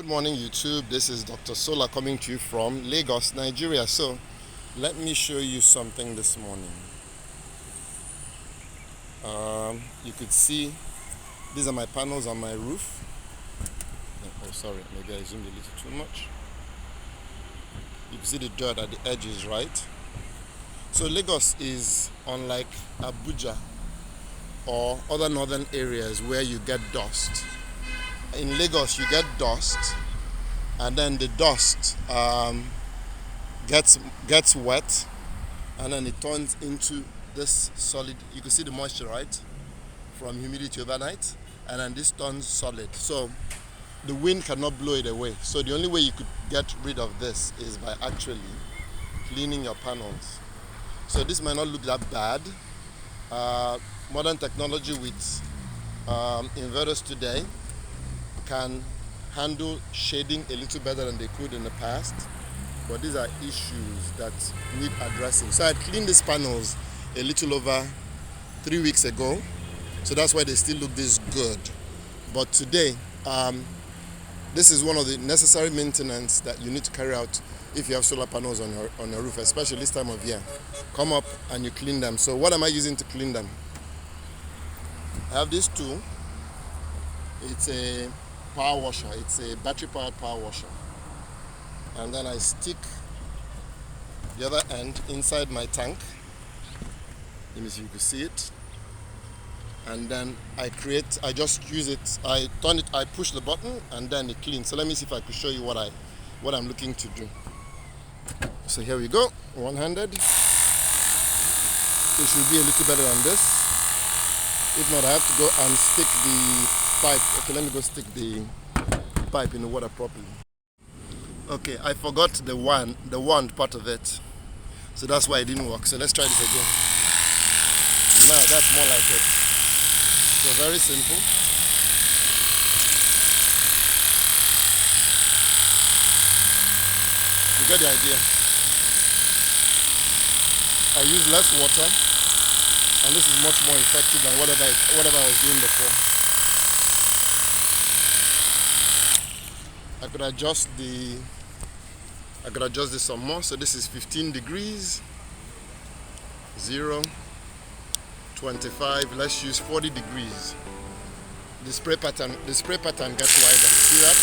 morning, YouTube. This is Dr. Sola coming to you from Lagos, Nigeria. So let me show you something this morning. You could see these are my panels on my roof. Oh, sorry, maybe I zoomed a little too much. You can see the dirt at the edges, right? So Lagos is unlike Abuja or other northern areas where you get dust. In Lagos, you get dust, and then the dust gets wet, and then it turns into this solid. You can see the moisture, right, from humidity overnight, and then this turns solid. So the wind cannot blow it away. So the only way you could get rid of this is by actually cleaning your panels. So this might not look that bad. Modern technology with inverters today can handle shading a little better than they could in the past, but these are issues that need addressing. So I cleaned these panels a little over 3 weeks ago, so that's why they still look this good. But today, this is one of the necessary maintenance that you need to carry out if you have solar panels on your roof, especially this time of year. Come up and you clean them. So what am I using to clean them? I have this tool. It's a power washer. It's a battery powered power washer. And then I stick the other end inside my tank. Let me see if you can see it. And then I just use it, I turn it, I push the button, and then it cleans. So let me see if I could show you what I'm looking to do. So here we go, one-handed. It should be a little better than this. If not, I have to go and stick the pipe. Okay, let me go stick the pipe in the water properly. Okay, I forgot the wand part of it. So that's why it didn't work. So let's try this again. Now that's more like it. So very simple. You get the idea. I use less water, and this is much more effective than whatever I was doing before. I could adjust this some more. So this is 15 degrees, 0, 25. Let's use 40 degrees. The spray pattern gets wider. See that?